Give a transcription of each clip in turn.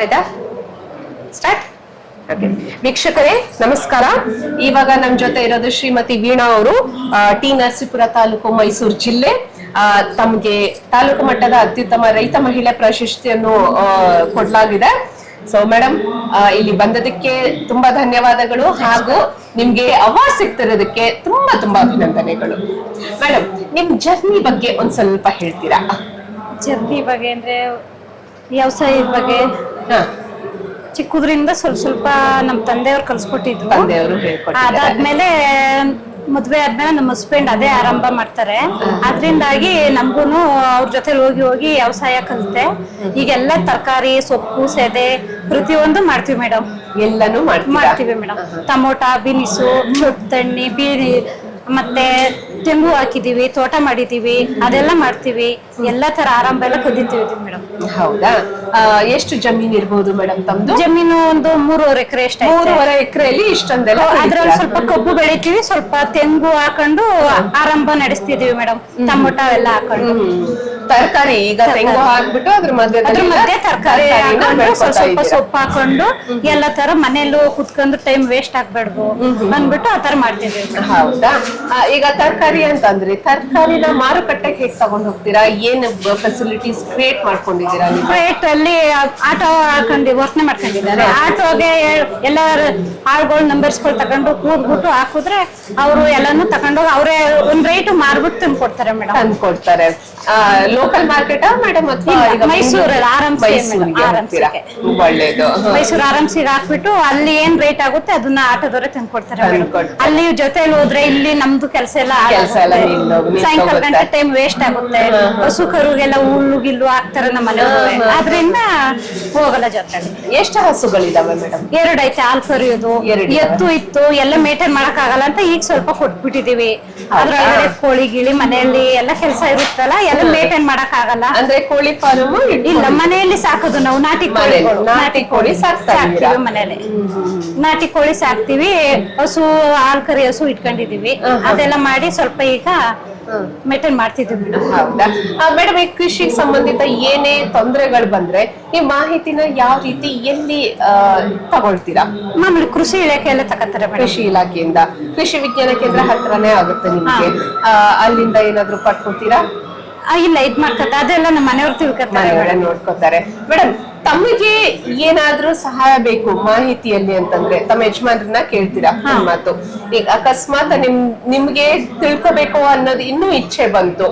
ಆಯ್ತಾ start. Okay ವೀಕ್ಷಕರೇ ನಮಸ್ಕಾರ. ಇವಾಗ ನಮ್ ಜೊತೆ ಇರೋದು ಶ್ರೀಮತಿ ವೀಣಾ ಅವರು, ಟಿ ನರಸೀಪುರ ತಾಲೂಕು, ಮೈಸೂರು ಜಿಲ್ಲೆ. ತಮ್ಗೆ ತಾಲೂಕು ಮಟ್ಟದ ಅತ್ಯುತ್ತಮ ರೈತ ಮಹಿಳೆ ಪ್ರಶಸ್ತಿಯನ್ನು ಕೊಡ್ಲಾಗಿದೆ. ಸೊ ಮೇಡಮ್, ಇಲ್ಲಿ ಬಂದದಕ್ಕೆ ತುಂಬಾ ಧನ್ಯವಾದಗಳು, ಹಾಗೂ ನಿಮ್ಗೆ ಅವಾರ್ಡ್ ಸಿಗ್ತಿರೋದಕ್ಕೆ ತುಂಬಾ ತುಂಬಾ ಅಭಿನಂದನೆಗಳು. ಮೇಡಮ್, ನಿಮ್ ಜರ್ನಿ ಬಗ್ಗೆ ಒಂದ್ ಸ್ವಲ್ಪ ಹೇಳ್ತೀರಾ? ಜರ್ನಿ ಬಗ್ಗೆ ಅಂದ್ರೆ ವ್ಯವಸಾಯದ ಬಗ್ಗೆ ಚಿಕ್ಕದ್ರಿಂದ ಸ್ವಲ್ಪ ನಮ್ ತಂದೆಯವ್ರು ಕಲ್ಸ್ಕೊಟ್ಟಿದ್ರು. ತಂದೆಯವರು ಹೇಳ್ಕೊಟ್ಟಿದ್ದಾರೆ. ಅದಾದ್ಮೇಲೆ ಮದ್ವೆ ಆದ್ಮೇಲೆ ನಮ್ಮ ಹಸ್ಬೆಂಡ್ ಅದೇ ಆರಂಭ ಮಾಡ್ತಾರೆ. ಅದ್ರಿಂದಾಗಿ ನಮ್ಗೂನು ಅವ್ರ ಜೊತೆ ಹೋಗಿ ವ್ಯವಸಾಯ ಕಲಿತೆ. ಈಗೆಲ್ಲ ತರಕಾರಿ, ಸೊಪ್ಪು, ಸೆದೆ ಪ್ರತಿಯೊಂದು ಮಾಡ್ತೀವಿ ಮೇಡಮ್. ಎಲ್ಲಾನು ಮಾಡ್ತೀವಿ ಮೇಡಮ್. ಟಮೋಟ, ಬೀನಿಸು, ತಣ್ಣಿ, ಬೀನಿ, ಮತ್ತೆ ತೆಂಗು ಹಾಕಿದೀವಿ, ತೋಟ ಮಾಡಿದೀವಿ, ಅದೆಲ್ಲ ಮಾಡ್ತೀವಿ. ಎಲ್ಲಾ ತರ ಆರಂಭ ಎಲ್ಲ ಕಲಿತೀವಿ ಮೇಡಮ್. ಹೌದಾ? ಎಷ್ಟು ಜಮೀನ್ ಇರ್ಬೋದು ಮೇಡಮ್ ತಮ್ದು? ಜಮೀನು ಒಂದು 3.5 ಎಕರೆ ಅಷ್ಟೇ. 3.5 ಎಕರೆಯಲ್ಲಿ ಇಷ್ಟೊಂದೆಲ್ಲ? ಅದ್ರಲ್ಲಿ ಸ್ವಲ್ಪ ಕಬ್ಬು ಬೆಳಿತೀವಿ, ಸ್ವಲ್ಪ ತೆಂಗು ಹಾಕೊಂಡು ಆರಂಭ ನಡೆಸ್ತಿದೀವಿ ಮೇಡಮ್. ಟಮೋಟ ಎಲ್ಲ ಹಾಕೊಂಡು. ತರಕಾರಿ ಈಗ ತೆಂಗು ಹಾಕ್ಬಿಟ್ಟು ಅದ್ರ ಮಧ್ಯೆ ತರಕಾರಿ ಹಾಕೊಂಡು ಸ್ವಲ್ಪ ಸೊಪ್ಪು ಹಾಕೊಂಡು ಎಲ್ಲ ತರ ಮನೇಲೂ ಕುತ್ಕೊಂಡು ಟೈಮ್ ವೇಸ್ಟ್ ಆಗ್ಬಾರ್ದು ಅಂದ್ಬಿಟ್ಟು ಆ ತರ ಮಾಡ್ತಿದ್ದೀವಿ. ಹೌದಾ? ಈಗ ತರಕಾರಿ ಅಂತಂದ್ರೆ ತರಕಾರಿನ ಮಾರುಕಟ್ಟೆಗೆ ಹೇಗೆ ತಗೊಂಡ್ ಹೋಗ್ತೀರಾ? ಏನ್ ಫೆಸಿಲಿಟೀಸ್ ಕ್ರಿಯೇಟ್ ಮಾಡ್ಕೊಂಡಿದ್ದೀರಾ? ಕ್ರಿಯೇಟ್ ಅಲ್ಲಿ ಆಟೋ ಹಾಕೊಂಡು ವರ್ತನೆ ಮಾಡ್ಕೊಂಡಿದ್ದಾರೆ. ಆಟೋಗೆ ಎಲ್ಲ ಆಳ್ಗಳು ನಂಬರ್ಸ್ಗಳು ತಗೊಂಡು ಕೂರ್ಬಿಟ್ಟು ಹಾಕಿದ್ರೆ ಅವರು ಎಲ್ಲಾನು ತಗೊಂಡೋಗಿ ಅವರೇ ಒಂದ್ ರೇಟ್ ಮಾರ್ಬಿಟ್ಟು ತಂದು ಕೊಡ್ತಾರೆ ಮೇಡಮ್. ತಂದು ಕೊಡ್ತಾರೆ. ಲೋಕಲ್ ಮಾರ್ಕೆಟ್ ಮೇಡಮ್ ಅಥವಾ ಮೈಸೂರು ಒಳ್ಳೇದು. ಮೈಸೂರು ಆರಾಮ್ಸಿಗೆ ಹಾಕ್ಬಿಟ್ಟು ಅಲ್ಲಿ ಏನ್ ರೇಟ್ ಆಗುತ್ತೆ ಅದನ್ನ ಆಟೋದವರೇ ತಂದು ಕೊಡ್ತಾರೆ. ಅಲ್ಲಿ ಜೊತೆಲಿ ಹೋದ್ರೆ ಇಲ್ಲಿ ನಮ್ದು ಕೆಲಸ ಎಲ್ಲ ಸಾಯಂಕಾಲ ಗಂಟೆ ಟೈಮ್ ವೇಸ್ಟ್ ಆಗುತ್ತೆ. ಹಸು ಕರುಗೆಲ್ಲ ಹುಲ್ಲು ಗಿಲ್ಲು ಹಾಕ್ತಾರೆ ನಮ್ಮ ಮನೆಯವ್ರೆ. ಆದ್ರಿಂದ ಹೋಗಲ್ಲ ಜೊತೆ. ಎಷ್ಟು ಹಸುಗಳಿದಾವೆ ಮೇಡಮ್? 2 ಐತೆ. ಹಾಲು ಕರಿಯೋದು, ಎತ್ತು ಇತ್ತು, ಎಲ್ಲ ಮೇಂಟೈನ್ ಮಾಡಕ್ ಆಗಲ್ಲ ಅಂತ ಈಗ ಸ್ವಲ್ಪ ಕೊಟ್ಬಿಟ್ಟಿದೀವಿ. ಅದ್ರೊಳಗಡೆ ಕೋಳಿ ಗಿಳಿ ಮನೆಯಲ್ಲಿ ಎಲ್ಲ ಕೆಲಸ ಇರುತ್ತಲ್ಲ, ಎಲ್ಲ ಮೇಂಟೈನ್ ಮಾಡಕ್ ಆಗಲ್ಲ. ಅಂದ್ರೆ ಕೋಳಿ ಫಾರ್ಮ್ ಇಲ್ಲ, ಮನೆಯಲ್ಲಿ ಸಾಕೋದು ನಾವು. ನಾಟಿ ಕೋಳಿ ಸಾಕ್ತೀವಿ ಮನೇಲಿ. ನಾಟಿ ಕೋಳಿ ಸಾಕ್ತಿವಿ. ಹಸು, ಹಾಲು ಕರಿ ಹಸು ಇಟ್ಕೊಂಡಿದೀವಿ. ಅದೆಲ್ಲ ಮಾಡಿ ಸ್ವಲ್ಪ ಈಗ ಮೇಂಟೈನ್ ಮಾಡ್ತಿದ್ದೀವಿ ಮೇಡಮ್. ಹೌದಾ ಮೇಡಮ್? ಈ ಕೃಷಿಗೆ ಸಂಬಂಧಿತ ಏನೇ ತೊಂದರೆಗಳು ಬಂದ್ರೆ ಈ ಮಾಹಿತಿನ ಯಾವ ರೀತಿ ಎಲ್ಲಿ ತಗೊಳ್ತೀರಾ? ಮಾಮೂಲಿ ಕೃಷಿ ಇಲಾಖೆಯಲ್ಲೇ ತಗೋತಾರೆ. ಕೃಷಿ ಇಲಾಖೆಯಿಂದ ಕೃಷಿ ವಿಜ್ಞಾನ ಕೇಂದ್ರ ಹತ್ರನೇ ಆಗುತ್ತೆ ನಿಮ್ಗೆ. ಅಲ್ಲಿಂದ ಏನಾದ್ರು ಪಡ್ಕೊತೀರಾ? ಇಲ್ಲ, ಇದ್ ಮಾಡ್ಕೊತ ಅದೆಲ್ಲ ನಮ್ಮ ಮನೆಯವ್ರು ತಿಳ್ಕೊತಾರೆ, ನೋಡ್ಕೋತಾರೆ. ಮೇಡಮ್, ತಮಗೆ ಏನಾದ್ರೂ ಸಹಾಯ ಬೇಕು ಮಾಹಿತಿಯಲ್ಲಿ ಅಂತಂದ್ರೆ ತಮ್ಮ ಯಜಮಾನ್ರನ್ನ ಕೇಳ್ತೀರಾ? ಮಾತು ಈಗ ಅಕಸ್ಮಾತ್ ನಿಮ್ಗೆ ತಿಳ್ಕೋಬೇಕು ಅನ್ನೋದು ಇನ್ನೂ ಇಚ್ಛೆ ಬಂತು,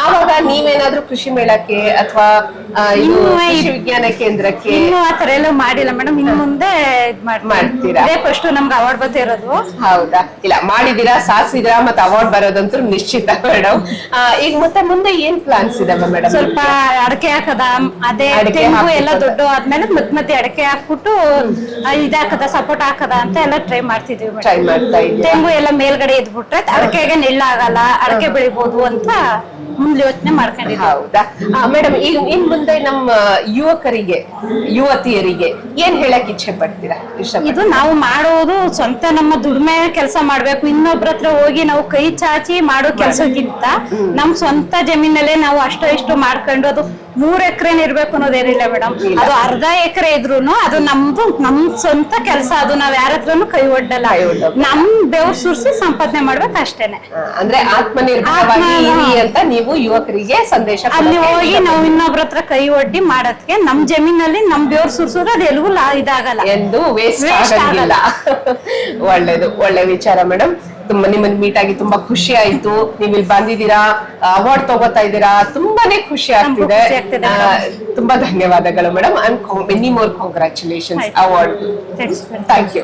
ಆವಾಗ ನೀವೇನಾದ್ರೂ ಕೃಷಿ ಮೇಳಕ್ಕೆ ಅಥವಾ ಕೃಷಿ ವಿಜ್ಞಾನ ಕೇಂದ್ರಕ್ಕೆ? ಇನ್ನೂ ಆತರ ಎಲ್ಲ ಮಾಡಿಲ್ಲ ಮೇಡಮ್. ಇನ್ನು ಮುಂದೆ ಮಾಡ್ತೀರಾ? ಫಸ್ಟ್ ನಮ್ಗೆ ಅವಾರ್ಡ್ ಬರ್ತಿರೋದು. ಹೌದಾ? ಇಲ್ಲ, ಮಾಡಿದೀರಾ, ಸಾಧಿಸಿದಿರಾ, ಮತ್ತೆ ಅವಾರ್ಡ್ ಬರೋದಂತೂ ನಿಶ್ಚಿತ ಮೇಡಮ್. ಈಗ ಮತ್ತೆ ಮುಂದೆ ಏನ್ ಪ್ಲಾನ್ಸ್ ಇದಾವೆ ಮೇಡಮ್? ಸ್ವಲ್ಪ ಅಡಕೆ ಹಾಕದ, ಅದೇ ತೆಂಗು ಎಲ್ಲ ದೊಡ್ಡ ಆದ್ಮೇಲೆ ಮಧ್ಯೆ ಅಡಕೆ ಹಾಕ್ಬಿಟ್ಟು ಇದಾಕದ, ಸಪೋರ್ಟ್ ಹಾಕದ ಅಂತ ಎಲ್ಲ ಟ್ರೈ ಮಾಡ್ತಿದೀವಿ. ಟ್ರೈ ಮಾಡ್ತಾ ಇದ್ದೀವಿ. ತೆಂಗು ಎಲ್ಲ ಮೇಲ್ಗಡೆ ಎದ್ಬಿಟ್ರೆ ಅಡಕೆಗೆ ನೆಳ್ಳಾಗಲ್ಲ, ಅಡಕೆ ಬೆಳಿಬಹುದು ಅಂತ ಮುಂದೆ ಯೋಚನೆ ಮಾಡ್ಕೊಂಡಿದ್ದೀವಿ. ಹೌದಾ ಮೇಡಮ್? ಈಗ ಇನ್ ಮುಂದೆ ನಮ್ಮ ಯುವಕರಿಗೆ, ಯುವತಿಯರಿಗೆ ಏನ್ ಹೇಳಕ್ ಇಚ್ಛೆ ಪಡ್ತೀರಾ? ಇದು ನಾವು ಮಾಡೋದು ಸ್ವಂತ ನಮ್ಮ ದುಡಿಮೆ ಕೆಲಸ ಮಾಡ್ಬೇಕು. ಇನ್ನೊಬ್ರ ಹತ್ರ ಹೋಗಿ ನಾವು ಕೈ ಚಾಚಿ ಮಾಡೋ ಕೆಲಸಕ್ಕಿಂತ ನಮ್ ಸ್ವಂತ ಜಮೀನಲ್ಲೇ ನಾವು ಅಷ್ಟೋ ಇಷ್ಟು ಮಾಡ್ಕೊಂಡು, ಅದು 3 ಎಕರೆ ಇರ್ಬೇಕು ಅನ್ನೋದೇನಿಲ್ಲ ಮೇಡಮ್. ಅದು 1/2 ಎಕರೆ ಇದ್ರುನು ಅದು ನಮ್ದು, ನಮ್ ಸ್ವಂತ ಕೆಲಸ. ಅದು ನಾವ್ ಯಾರ ಹತ್ರನು ಕೈ ಒಡ್ಡಲ್ಲ. ನಮ್ ಬೆವ್ರು ಸುರಿಸಿ ಸಂಪಾದನೆ ಮಾಡ್ಬೇಕು ಅಷ್ಟೇನೆ. ಅಂದ್ರೆ ಆತ್ಮನಿರ್ಭರವಾಗಿ ಅಂತ ನೀವು ಯುವಕರಿಗೆ ಸಂದೇಶ? ಅಲ್ಲಿ ಹೋಗಿ ನಾವು ಇನ್ನೊಬ್ರ ಹತ್ರ ಕೈ ಒಡ್ಡಿ ಮಾಡದ್ಕೆ ನಮ್ ಜಮೀನಲ್ಲಿ ನಮ್ ಬೆವ್ರು ಸುರಿಸೋದು ಅದು ಎಲ್ಗೂ ಇದಾಗಲ್ಲ, ಎಂದು ವೇಸ್ಟ್ ಆಗಲ್ಲ. ಒಳ್ಳೇದು, ಒಳ್ಳೆ ವಿಚಾರ ಮೇಡಮ್. ತುಂಬಾ ನಿಮ್ಮನ್ನ ಮೀಟ್ ಆಗಿ ತುಂಬಾ ಖುಷಿ ಆಯ್ತು. ನೀವು ಇಲ್ಲಿ ಬಂದಿದ್ದೀರಾ, ಅವಾರ್ಡ್ ತಗೋತಾ ಇದ್ದೀರಾ, ತುಂಬಾನೇ ಖುಷಿ ಆಗ್ತಿದೆ. ತುಂಬಾ ಧನ್ಯವಾದಗಳು madam. Many more congratulations award. Thank you.